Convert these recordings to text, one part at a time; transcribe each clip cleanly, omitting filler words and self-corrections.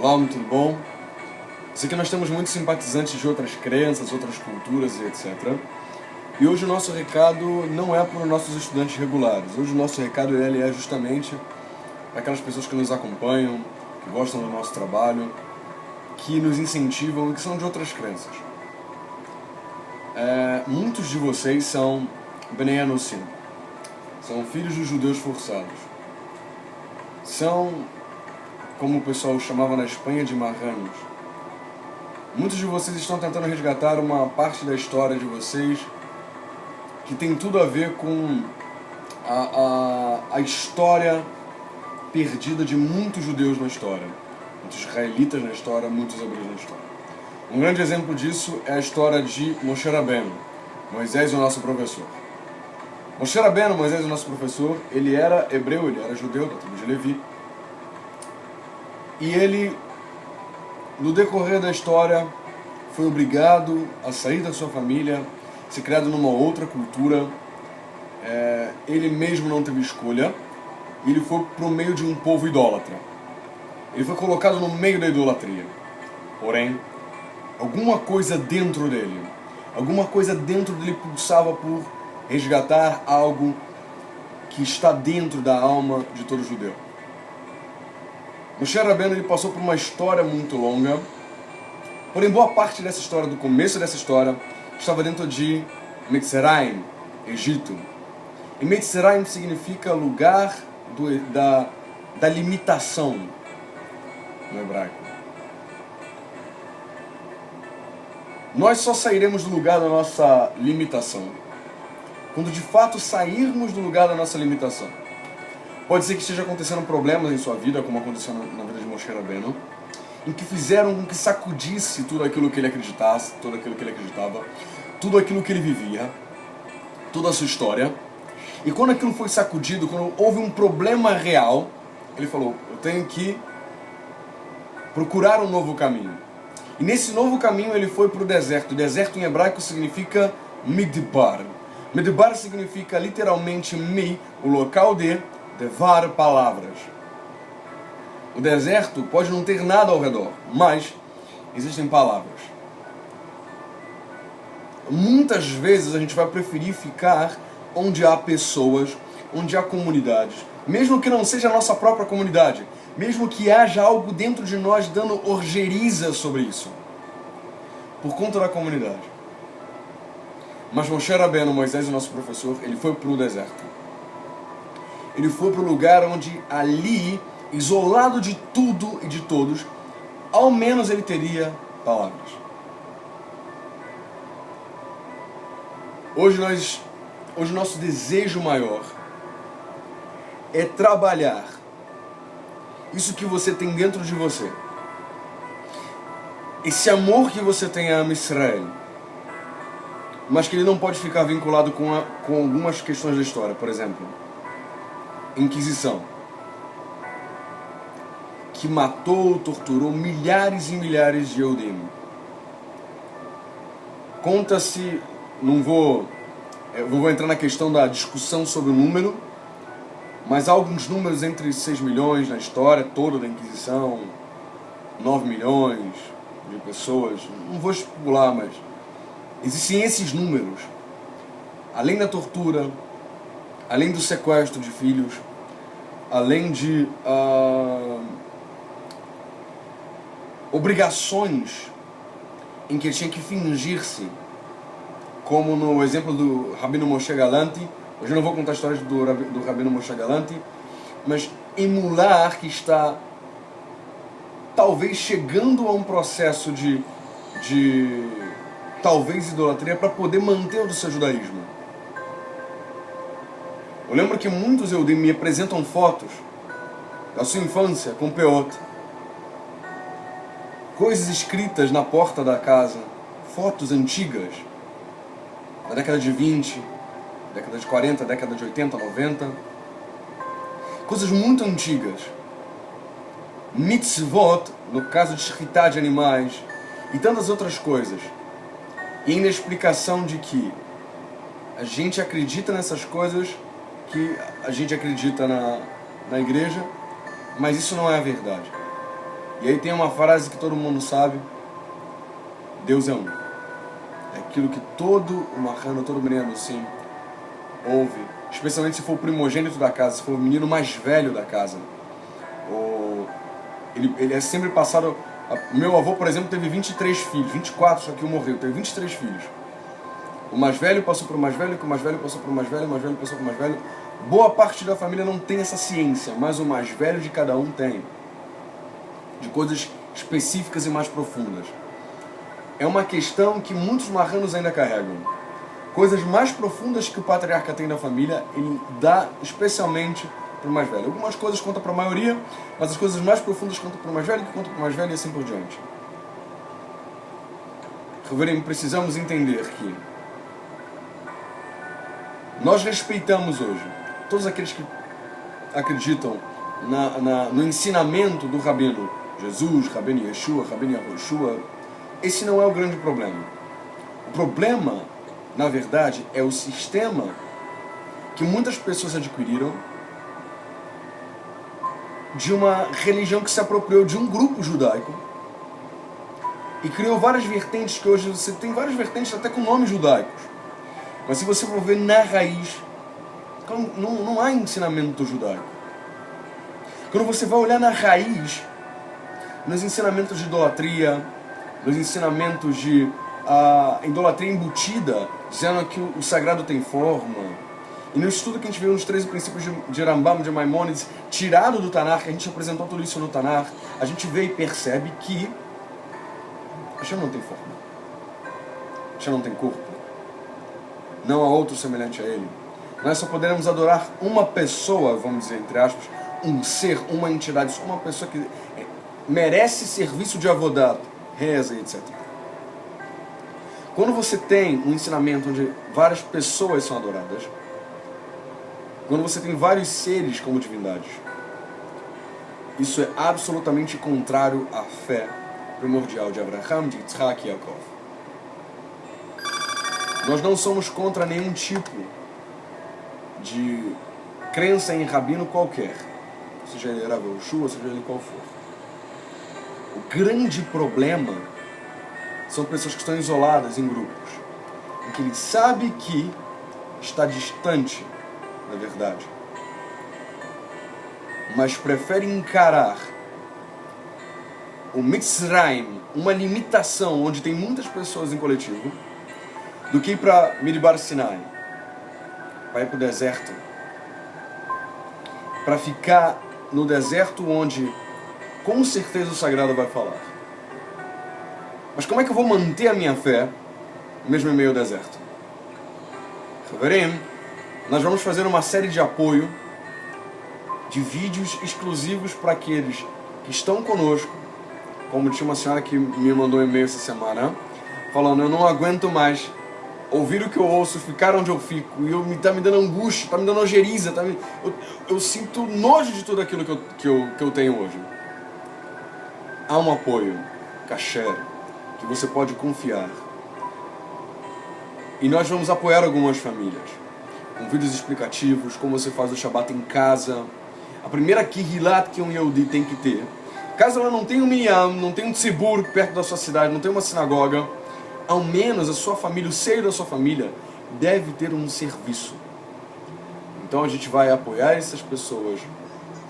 Shalom, tudo bom? Sei que nós temos muitos simpatizantes de outras crenças, outras culturas e etc. E hoje o nosso recado não é para os nossos estudantes regulares. Hoje o nosso recado ele é justamente para aquelas pessoas que nos acompanham, que gostam do nosso trabalho, que nos incentivam e que são de outras crenças. Muitos de vocês são Bnei Anossim, são filhos dos judeus forçados. São, como o pessoal chamava na Espanha, de marranos. Muitos de vocês estão tentando resgatar uma parte da história de vocês que tem tudo a ver com a história perdida de muitos judeus na história, muitos israelitas na história, muitos hebreus na história. Um grande exemplo disso é a história de Moshe Rabbeinu, Moisés, o nosso professor. Moshe Rabbeinu, Moisés, o nosso professor, ele era hebreu, ele era judeu da tribo de Levi. E ele, no decorrer da história, foi obrigado a sair da sua família, ser criado numa outra cultura. Ele mesmo não teve escolha. E ele foi para o meio de um povo idólatra. Ele foi colocado no meio da idolatria. Porém, alguma coisa dentro dele pulsava por resgatar algo que está dentro da alma de todo judeu. Moshe Rabbeinu ele passou por uma história muito longa, porém boa parte dessa história, do começo dessa história, estava dentro de Mitzrayim, Egito. E Mitzrayim significa lugar da limitação no hebraico. Nós só sairemos do lugar da nossa limitação quando de fato sairmos do lugar da nossa limitação. Pode ser que esteja acontecendo problemas em sua vida, como aconteceu na vida de Moshe Rabbeinu, em que fizeram com que sacudisse tudo aquilo que ele acreditasse, tudo aquilo que ele acreditava, tudo aquilo que ele vivia, toda a sua história. E quando aquilo foi sacudido, quando houve um problema real, ele falou, eu tenho que procurar um novo caminho. E nesse novo caminho ele foi para o deserto. O deserto em hebraico significa Midbar. Midbar significa literalmente Mi, o local de Devar, palavras. O deserto pode não ter nada ao redor, mas existem palavras. Muitas vezes a gente vai preferir ficar onde há pessoas, onde há comunidades, mesmo que não seja a nossa própria comunidade, mesmo que haja algo dentro de nós dando orgeriza sobre isso, por conta da comunidade. Mas Moshe Rabbeinu, Moisés, o nosso professor, ele foi para o deserto. Ele foi para o lugar onde ali, isolado de tudo e de todos, ao menos ele teria palavras. Hoje o nosso desejo maior é trabalhar isso que você tem dentro de você. Esse amor que você tem a Israel, mas que ele não pode ficar vinculado com algumas questões da história. Por exemplo, Inquisição, que matou, torturou milhares e milhares de Yehudim. Conta-se, eu vou entrar na questão da discussão sobre o número, mas há alguns números entre 6 milhões na história toda da Inquisição, 9 milhões de pessoas, não vou especular, mas existem esses números. Além da tortura, além do sequestro de filhos, além de obrigações em que ele tinha que fingir-se, como no exemplo do Rabino Moshe Galanti. Hoje eu não vou contar a história do Rabino Moshe Galanti, mas emular que está talvez chegando a um processo de talvez idolatria para poder manter o seu judaísmo. Eu lembro que muitos Eudim me apresentam fotos da sua infância com peot, coisas escritas na porta da casa, fotos antigas, da década de 20, década de 40, década de 80, 90, coisas muito antigas. Mitzvot, no caso de shritá de animais, e tantas outras coisas. E ainda a explicação de que a gente acredita nessas coisas, que a gente acredita na igreja, mas isso não é a verdade. E aí tem uma frase que todo mundo sabe: Deus é um. É aquilo que todo marrano, todo menino assim ouve, especialmente se for o primogênito da casa, se for o menino mais velho da casa. Ele é sempre passado. Meu avô, por exemplo, teve 23 filhos, 24, só que um morreu, teve 23 filhos. O mais velho passou para o mais velho, que o mais velho passou para o mais velho, o mais velho passou para o mais velho. Boa parte da família não tem essa ciência, mas o mais velho de cada um tem. De coisas específicas e mais profundas. É uma questão que muitos marranos ainda carregam. Coisas mais profundas que o patriarca tem da família, ele dá especialmente para o mais velho. Algumas coisas contam para a maioria, mas as coisas mais profundas contam para o mais velho, que contam para o mais velho e assim por diante. Reverendo, precisamos entender que nós respeitamos hoje todos aqueles que acreditam no ensinamento do Rabino Jesus, Rabino Yeshua, Rabino Yahushua. Esse não é o grande problema. O problema, na verdade, é o sistema que muitas pessoas adquiriram de uma religião que se apropriou de um grupo judaico e criou várias vertentes, que hoje você tem várias vertentes até com nomes judaicos. Mas se você for ver na raiz, não há ensinamento judaico. Quando você vai olhar na raiz, nos ensinamentos de idolatria, nos ensinamentos de idolatria embutida, dizendo que o sagrado tem forma, e no estudo que a gente viu nos 13 princípios de Rambam, de Maimônides, tirado do Tanar, que a gente apresentou tudo isso no Tanar, a gente vê e percebe que Hashem não tem forma, Hashem não tem corpo, não há outro semelhante a ele. Nós só poderemos adorar uma pessoa, vamos dizer, entre aspas, um ser, uma entidade, uma pessoa que merece serviço de avodado, reza e etc. Quando você tem um ensinamento onde várias pessoas são adoradas, quando você tem vários seres como divindades, isso é absolutamente contrário à fé primordial de Abraham, de Yitzhak e Yaakov. Nós não somos contra nenhum tipo de crença em rabino qualquer, seja ele Rav Yehoshua, seja ele qual for. O grande problema são pessoas que estão isoladas em grupos, em que ele sabe que está distante da verdade, mas prefere encarar o Mitzrayim, uma limitação onde tem muitas pessoas em coletivo, do que ir para Midbar Sinai, para ir para o deserto, para ficar no deserto onde com certeza o sagrado vai falar. Mas como é que eu vou manter a minha fé mesmo em meio ao deserto? Reverendo, nós vamos fazer uma série de apoio de vídeos exclusivos para aqueles que estão conosco, como tinha uma senhora que me mandou um e-mail essa semana, falando: eu não aguento mais ouvir o que eu ouço, ficar onde eu fico, e tá me dando angústia, tá me dando ojeriza, eu sinto nojo de tudo aquilo que eu tenho hoje. Há um apoio kasher que você pode confiar. E nós vamos apoiar algumas famílias com vídeos explicativos, como você faz o Shabbat em casa. A primeira Kihilat que um Yehudi tem que ter, caso ela não tenha um Minyan, não tenha um Tzibur perto da sua cidade, não tenha uma sinagoga, ao menos a sua família, o seio da sua família, deve ter um serviço. Então a gente vai apoiar essas pessoas,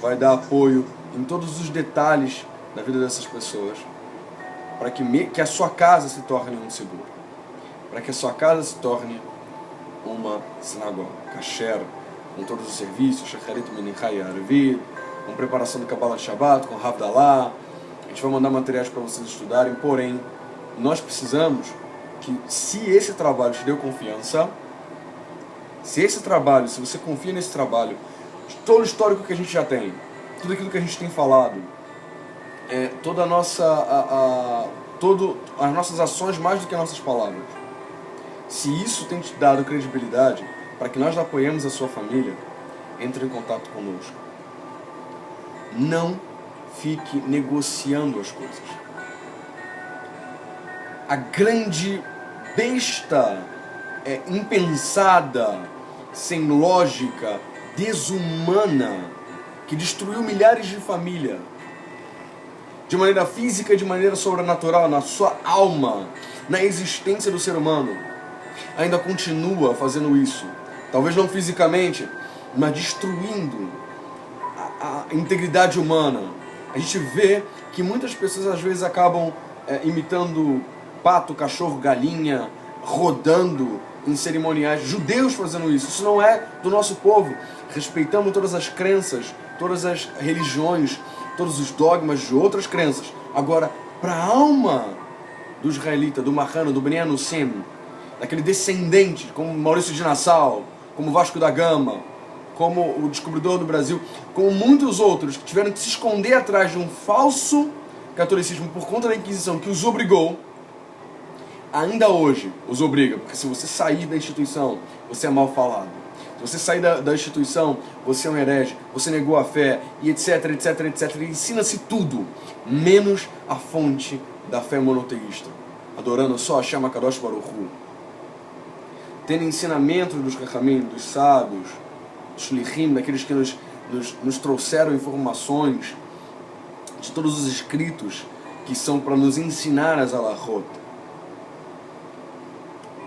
vai dar apoio em todos os detalhes da vida dessas pessoas, para que a sua casa se torne um seguro, para que a sua casa se torne uma sinagoga, kasher, com todos os serviços, shacharit, menichai, arvid, com preparação do Kabbalah Shabbat, com Havdalah. A gente vai mandar materiais para vocês estudarem, porém, nós precisamos que, se esse trabalho te deu confiança, se você confia nesse trabalho, de todo o histórico que a gente já tem, tudo aquilo que a gente tem falado, toda as nossas ações mais do que as nossas palavras, se isso tem te dado credibilidade para que nós apoiemos a sua família, entre em contato conosco. Não fique negociando as coisas. A grande besta impensada, sem lógica, desumana, que destruiu milhares de famílias, de maneira física, de maneira sobrenatural, na sua alma, na existência do ser humano, ainda continua fazendo isso. Talvez não fisicamente, mas destruindo a integridade humana. A gente vê que muitas pessoas às vezes acabam imitando pato, cachorro, galinha, rodando em cerimoniais. Judeus fazendo isso. Isso não é do nosso povo. Respeitamos todas as crenças, todas as religiões, todos os dogmas de outras crenças. Agora, para a alma do israelita, do marrano, do Bnei Anusim, daquele descendente, como Maurício de Nassau, como Vasco da Gama, como o descobridor do Brasil, como muitos outros que tiveram que se esconder atrás de um falso catolicismo por conta da Inquisição que os obrigou, ainda hoje os obriga, porque se você sair da instituição, você é mal falado. Se você sair da instituição, você é um herege, você negou a fé, e etc, etc, etc. E ensina-se tudo, menos a fonte da fé monoteísta, adorando só a Hashem HaKadosh Baruch Hu. Tendo ensinamentos dos Chachamim, dos sábios, dos Shlichim, daqueles que nos trouxeram informações de todos os escritos que são para nos ensinar as halachot.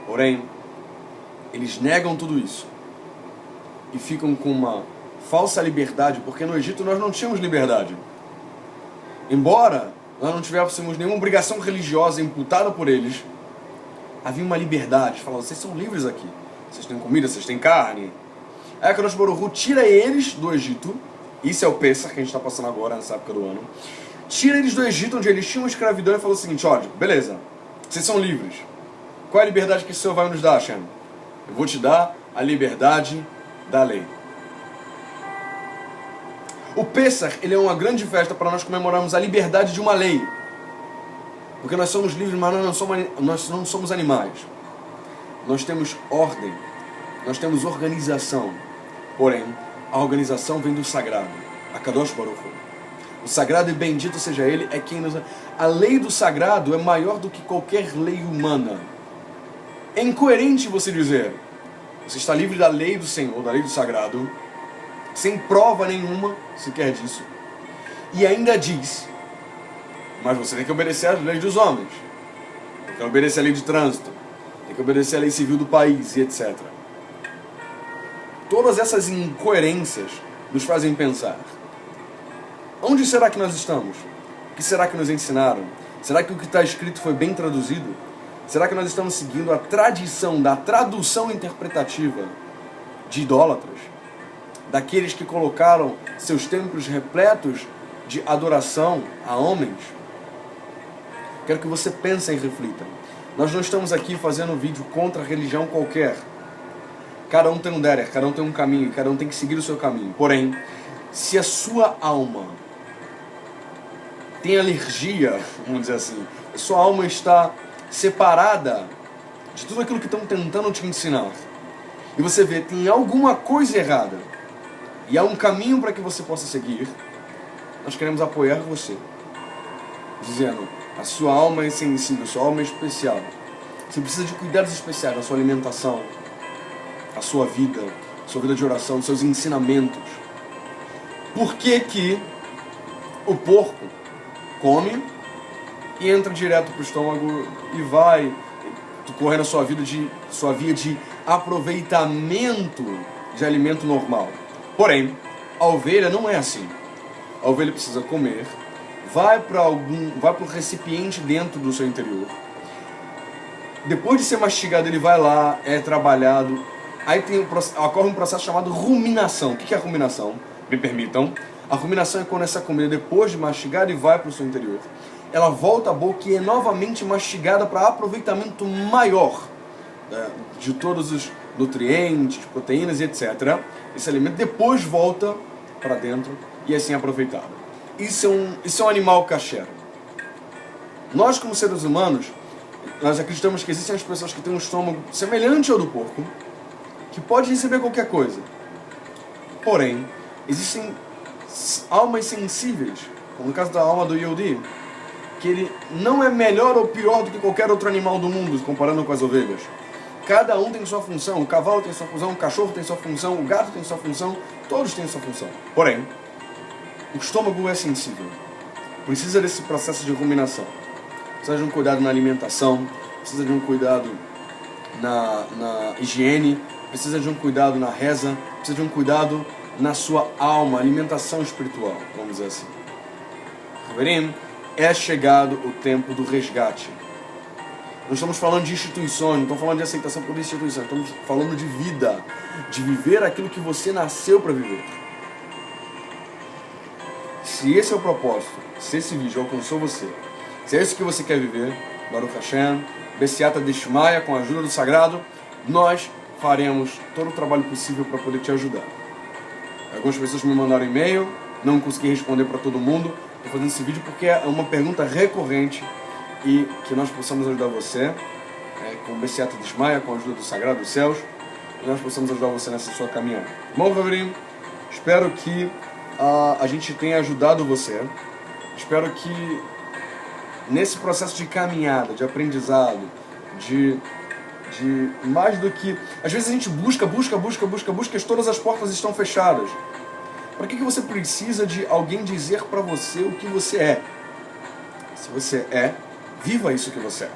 Porém, eles negam tudo isso e ficam com uma falsa liberdade, porque no Egito nós não tínhamos liberdade. Embora nós não tivéssemos nenhuma obrigação religiosa imputada por eles, havia uma liberdade. Falavam, vocês são livres aqui. Vocês têm comida, vocês têm carne. Aí a Kadosh Baruch Hu tira eles do Egito. Isso é o Pessah que a gente está passando agora, nessa época do ano. Tira eles do Egito, onde eles tinham escravidão, e falou o seguinte, olha, beleza, vocês são livres. Qual é a liberdade que o Senhor vai nos dar, Hashem? Eu vou te dar a liberdade da lei. O Pessah, ele é uma grande festa para nós comemorarmos a liberdade de uma lei. Porque nós somos livres, mas nós não somos animais. Nós temos ordem, nós temos organização. Porém, a organização vem do sagrado, a Kadosh Baruch Hu. O sagrado e bendito seja ele, é quem nos... A lei do sagrado é maior do que qualquer lei humana. É incoerente você dizer, você está livre da lei do Senhor, da lei do sagrado, sem prova nenhuma sequer disso, e ainda diz, mas você tem que obedecer às leis dos homens, tem que obedecer a lei de trânsito, tem que obedecer a lei civil do país, e etc. Todas essas incoerências nos fazem pensar, onde será que nós estamos? O que será que nos ensinaram? Será que o que está escrito foi bem traduzido? Será que nós estamos seguindo a tradição da tradução interpretativa de idólatras? Daqueles que colocaram seus templos repletos de adoração a homens? Quero que você pense e reflita. Nós não estamos aqui fazendo um vídeo contra a religião qualquer. Cada um tem um derech, cada um tem um caminho, cada um tem que seguir o seu caminho. Porém, se a sua alma tem alergia, vamos dizer assim, a sua alma está separada de tudo aquilo que estão tentando te ensinar, e você vê que tem alguma coisa errada, e há um caminho para que você possa seguir, nós queremos apoiar você, dizendo, a sua alma é sensível, a sua alma é especial, você precisa de cuidados especiais na sua alimentação, a sua vida de oração, seus ensinamentos. Por que que o porco come e entra direto para o estômago e vai correndo a sua via de aproveitamento de alimento normal? Porém, a ovelha não é assim. A ovelha precisa comer, vai para o recipiente dentro do seu interior. Depois de ser mastigado, ele vai lá, é trabalhado. Aí ocorre um processo chamado ruminação. O que é a ruminação? Me permitam. A ruminação é quando essa comida, depois de mastigada, vai para o seu interior, ela volta à boca e é novamente mastigada para aproveitamento maior de todos os nutrientes, proteínas e etc. Esse alimento depois volta para dentro e assim é aproveitado. Isso é um animal kasher. Nós, como seres humanos, nós acreditamos que existem as pessoas que têm um estômago semelhante ao do porco, que pode receber qualquer coisa. Porém, existem almas sensíveis, como no caso da alma do Yehudi, que ele não é melhor ou pior do que qualquer outro animal do mundo, comparando com as ovelhas. Cada um tem sua função, o cavalo tem sua função, o cachorro tem sua função, o gato tem sua função, todos têm sua função. Porém, o estômago é sensível. precisa desse processo de ruminação. Precisa de um cuidado na alimentação, precisa de um cuidado na higiene, precisa de um cuidado na reza, precisa de um cuidado na sua alma, alimentação espiritual, vamos dizer assim. Haverim, é chegado o tempo do resgate. Não estamos falando de instituições, não estamos falando de aceitação por instituições, estamos falando de vida, de viver aquilo que você nasceu para viver. Se esse é o propósito, se esse vídeo alcançou você, se é isso que você quer viver, Baruch Hashem, Bessiata Deshmaya, com a ajuda do Sagrado, nós faremos todo o trabalho possível para poder te ajudar. Algumas pessoas me mandaram e-mail, não consegui responder para todo mundo. Estou fazendo esse vídeo porque é uma pergunta recorrente e que nós possamos ajudar você, com Bessiata Deshmaya, com a ajuda do Sagrado dos Céus, e nós possamos ajudar você nessa sua caminhada. Bom, Haverim, espero que a gente tenha ajudado você. Espero que nesse processo de caminhada, de aprendizado, de mais do que... Às vezes a gente busca e todas as portas estão fechadas. Para que você precisa de alguém dizer para você o que você é? Se você é, viva isso que você é.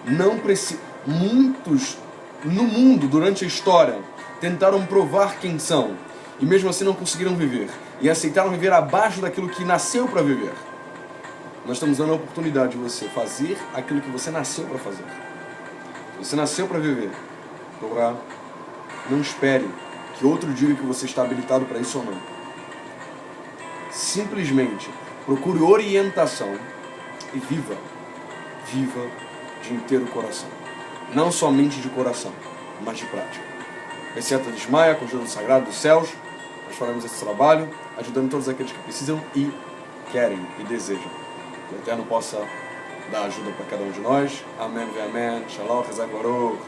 Não precisa... Muitos no mundo, durante a história, tentaram provar quem são e mesmo assim não conseguiram viver. E aceitaram viver abaixo daquilo que nasceu para viver. Nós estamos dando a oportunidade de você fazer aquilo que você nasceu para fazer. Você nasceu para viver. Torá, não espere que outro diga que você está habilitado para isso ou não. Simplesmente procure orientação e viva. Viva de inteiro coração. Não somente de coração, mas de prática. Bessiata Deshmaya, com a ajuda do Sagrado dos Céus, nós faremos esse trabalho, ajudando todos aqueles que precisam e querem e desejam. Que o Eterno possa dar ajuda para cada um de nós. Amém, amém. Shalom, Chazak Baruch.